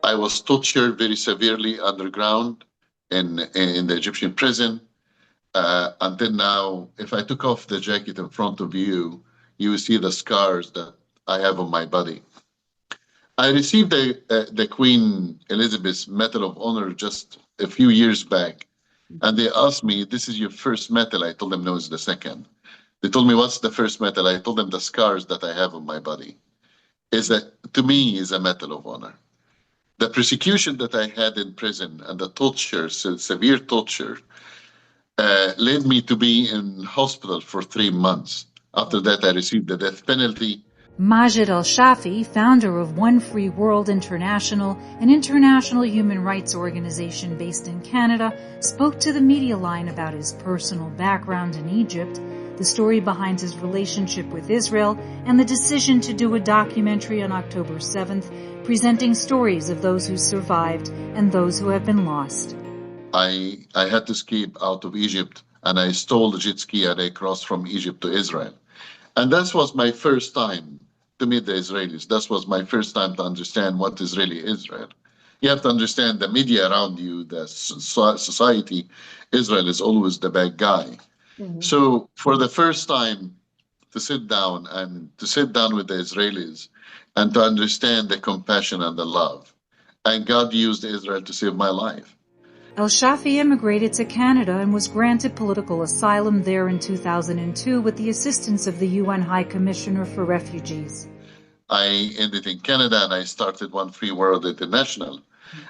I was tortured very severely underground in the Egyptian prison. Until now, if I took off the jacket in front of you, you will see the scars that I have on my body. I received the Queen Elizabeth Medal of Honor just a few years back, and they asked me, "This is your first medal?" I told them, "No, it's the second." They told me, "What's the first medal?" I told them, "The scars that I have on my body to me, is a medal of honor." The persecution that I had in prison and the torture, severe torture, led me to be in hospital for 3 months. After that, I received the death penalty. Majed el-Shafie, founder of One Free World International, an international human rights organization based in Canada, spoke to the media line about his personal background in Egypt, the story behind his relationship with Israel, and the decision to do a documentary on October 7th, presenting stories of those who survived and those who have been lost. I had to escape out of Egypt, and I stole the jet ski and I crossed from Egypt to Israel. And that was my first time to meet the Israelis. That was my first time to understand what is really Israel. You have to understand the media around you, the society. Israel is always the bad guy. Mm-hmm. So for the first time to sit down with the Israelis and to understand the compassion and the love. And God used Israel to save my life. El-Shafie immigrated to Canada and was granted political asylum there in 2002 with the assistance of the UN High Commissioner for Refugees. I ended in Canada and I started One Free World International.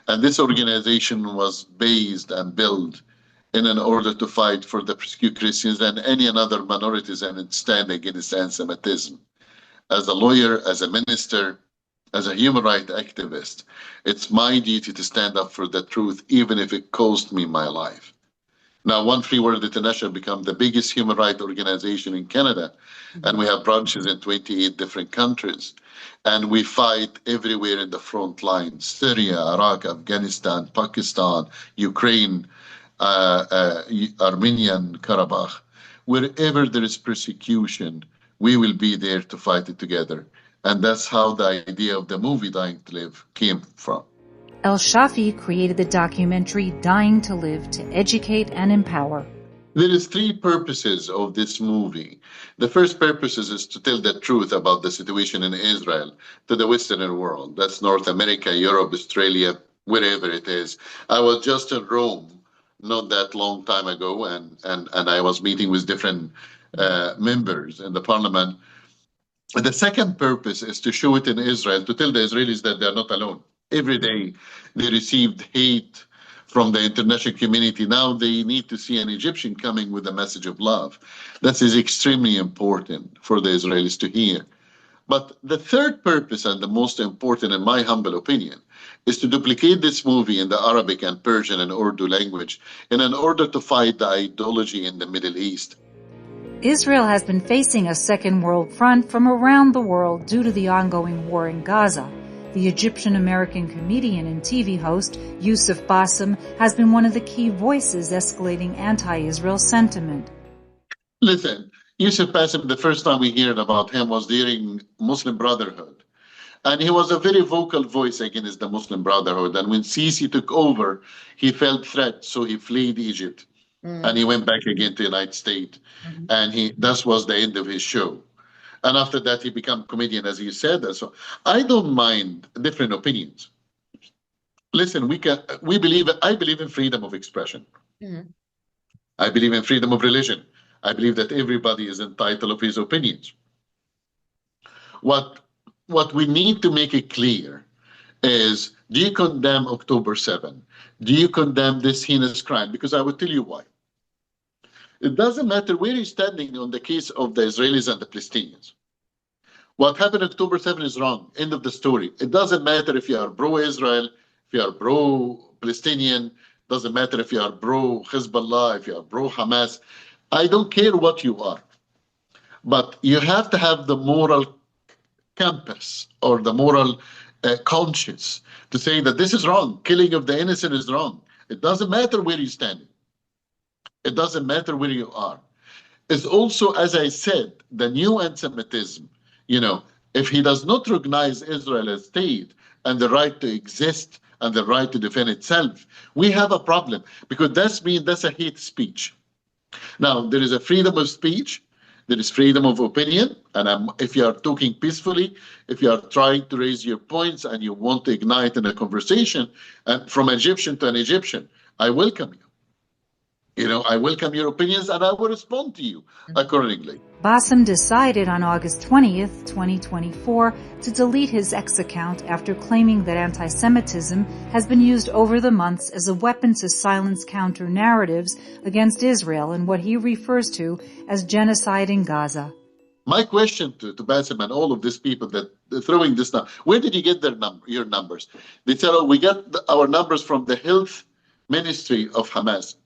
And this organization was based and built in order to fight for the persecuted Christians and any other minorities and stand against anti-Semitism. As a lawyer, as a minister, as a human rights activist, it's my duty to stand up for the truth, even if it cost me my life. Now, One Free World International became the biggest human rights organization in Canada, and we have branches in 28 different countries. And we fight everywhere in the front lines: Syria, Iraq, Afghanistan, Pakistan, Ukraine, Armenian Karabakh. Wherever there is persecution, we will be there to fight it together. And that's how the idea of the movie Dying to Live came from. El-Shafie created the documentary Dying to Live to educate and empower. There is 3 purposes of this movie. The first purpose is to tell the truth about the situation in Israel to the Western world. That's North America, Europe, Australia, wherever it is. I was just in Rome not that long time ago, and I was meeting with different members in the parliament. The second purpose is to show it in Israel, to tell the Israelis that they're not alone. Every day they received hate from the international community. Now they need to see an Egyptian coming with a message of love. That is extremely important for the Israelis to hear. But the third purpose, and the most important in my humble opinion, is to duplicate this movie in the Arabic and Persian and Urdu language in order to fight the ideology in the Middle East. Israel has been facing a second world front from around the world due to the ongoing war in Gaza. The Egyptian-American comedian and TV host Yousef Boutam has been one of the key voices escalating anti-Israel sentiment. Listen, Yousef Boutam, the first time we heard about him was during Muslim Brotherhood. And he was a very vocal voice against the Muslim Brotherhood. And when Sisi took over, he felt threat, so he fled Egypt. And he went back again to the United States. And that was the end of his show. And after that, he became a comedian, as you said. So I don't mind different opinions. Listen, I believe in freedom of expression. I believe in freedom of religion. I believe that everybody is entitled of his opinions. What we need to make it clear is, do you condemn October 7? Do you condemn this heinous crime? Because I will tell you why. It doesn't matter where you're standing on the case of the Israelis and the Palestinians. What happened October 7 is wrong. End of the story. It doesn't matter if you are pro-Israel, if you are pro-Palestinian. Doesn't matter if you are pro-Hezbollah, if you are pro-Hamas. I don't care what you are. But you have to have the moral compass or the moral conscience to say that this is wrong. Killing of the innocent is wrong. It doesn't matter where you're standing. It doesn't matter where you are. It's also, as I said, the new anti-Semitism, If he does not recognize Israel as state and the right to exist and the right to defend itself, we have a problem, because that's a hate speech. Now, there is a freedom of speech, there is freedom of opinion, and if you are talking peacefully, if you are trying to raise your points and you want to ignite in a conversation, and from Egyptian to an Egyptian, I welcome you. I welcome your opinions and I will respond to you accordingly. Boutam decided on August 20th, 2024, to delete his X account after claiming that anti-Semitism has been used over the months as a weapon to silence counter-narratives against Israel and what he refers to as genocide in Gaza. My question to Boutam and all of these people that are throwing this now, where did you get your numbers? They said, we got our numbers from the health ministry of Hamas,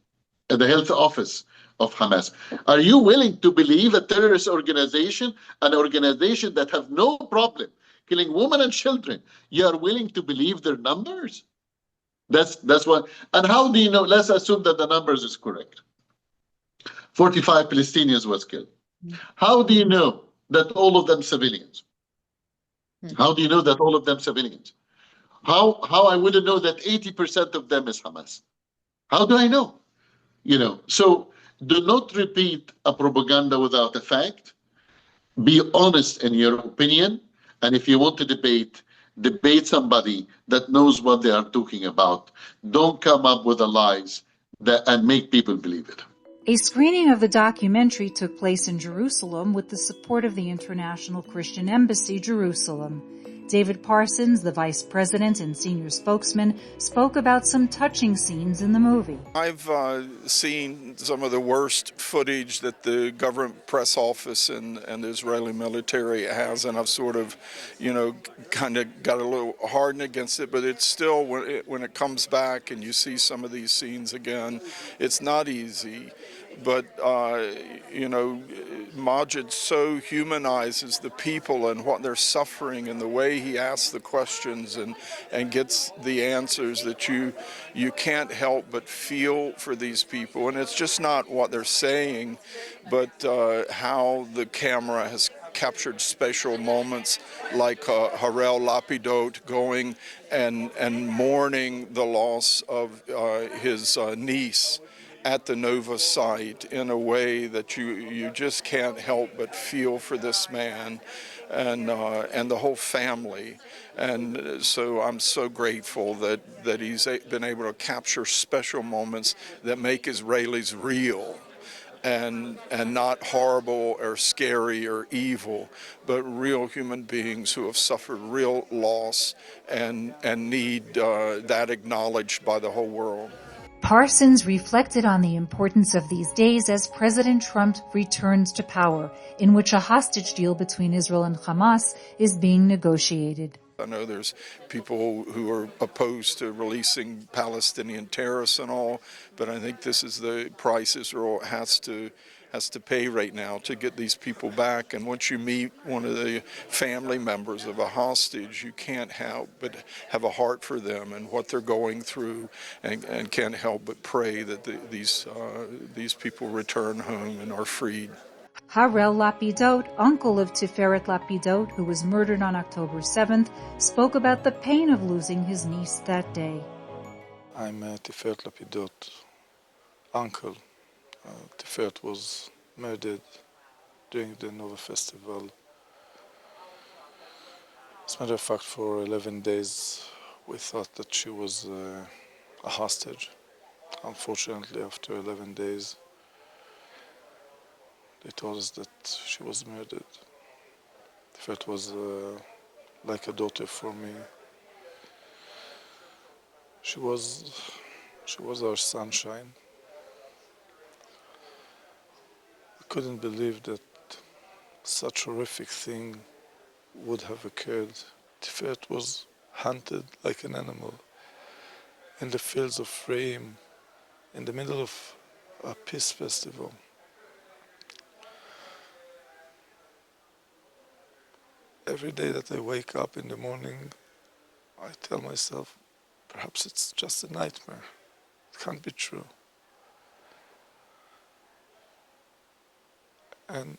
the health office of Hamas. Are you willing to believe a terrorist organization, an organization that have no problem killing women and children? You are willing to believe their numbers? That's what. And how do you know? Let's assume that the numbers is correct. 45 Palestinians was killed. How do you know that all of them civilians? How do you know that all of them civilians? How I wouldn't know that 80% of them is Hamas? How do I know? So do not repeat a propaganda without a fact. Be honest in your opinion. And if you want to debate somebody that knows what they are talking about. Don't come up with the lies and make people believe it. A screening of the documentary took place in Jerusalem with the support of the International Christian Embassy, Jerusalem. David Parsons, the vice president and senior spokesman, spoke about some touching scenes in the movie. I've seen some of the worst footage that the government press office and the Israeli military has, and I've sort of, kind of got a little hardened against it, but it's still, when it comes back and you see some of these scenes again, it's not easy. But, Majed so humanizes the people and what they're suffering, and the way he asks the questions and gets the answers that you can't help but feel for these people. And it's just not what they're saying, but how the camera has captured special moments like Harel Lapidot going and mourning the loss of his niece at the Nova site in a way that you just can't help but feel for this man and the whole family. And so I'm so grateful that he's been able to capture special moments that make Israelis real and not horrible or scary or evil, but real human beings who have suffered real loss and need that acknowledged by the whole world. Parsons reflected on the importance of these days as President Trump returns to power, in which a hostage deal between Israel and Hamas is being negotiated. I know there's people who are opposed to releasing Palestinian terrorists and all, but I think this is the price Israel has to pay right now to get these people back. And once you meet one of the family members of a hostage, you can't help but have a heart for them and what they're going through, and can't help but pray that these people return home and are freed. Harel Lapidot, uncle of Tiferet Lapidot, who was murdered on October 7th, spoke about the pain of losing his niece that day. I'm Tiferet Lapidot, uncle. Tiferet was murdered during the Nova Festival. As a matter of fact, for 11 days we thought that she was a hostage. Unfortunately, after 11 days, they told us that she was murdered. Tiferet was like a daughter for me. She was our sunshine. I couldn't believe that such a horrific thing would have occurred. Tiferet was hunted like an animal in the fields of Reim, in the middle of a peace festival. Every day that I wake up in the morning, I tell myself, perhaps it's just a nightmare. It can't be true. And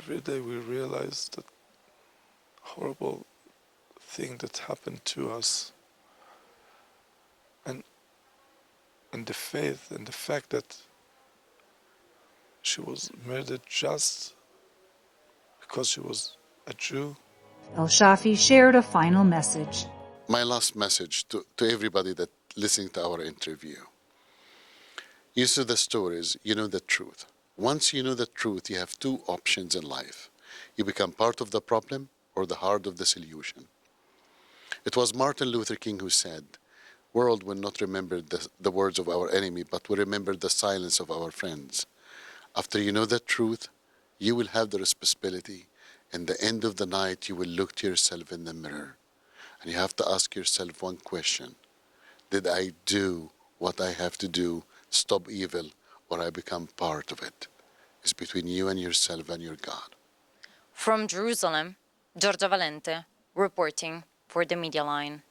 every day we realize that horrible thing that happened to us. And the faith and the fact that she was murdered just because she was a Jew. El-Shafie shared a final message. My last message to everybody that listening to our interview. You see the stories, you know the truth. Once you know the truth, you have two options in life. You become part of the problem or the heart of the solution. It was Martin Luther King who said, "World will not remember the words of our enemy, but will remember the silence of our friends." After you know the truth, you will have the responsibility. In the end of the night, you will look to yourself in the mirror. And you have to ask yourself one question. Did I do what I have to do, stop evil, or I become part of it? It's between you and yourself and your God. From Jerusalem, Giorgia Valente, reporting for the Media Line.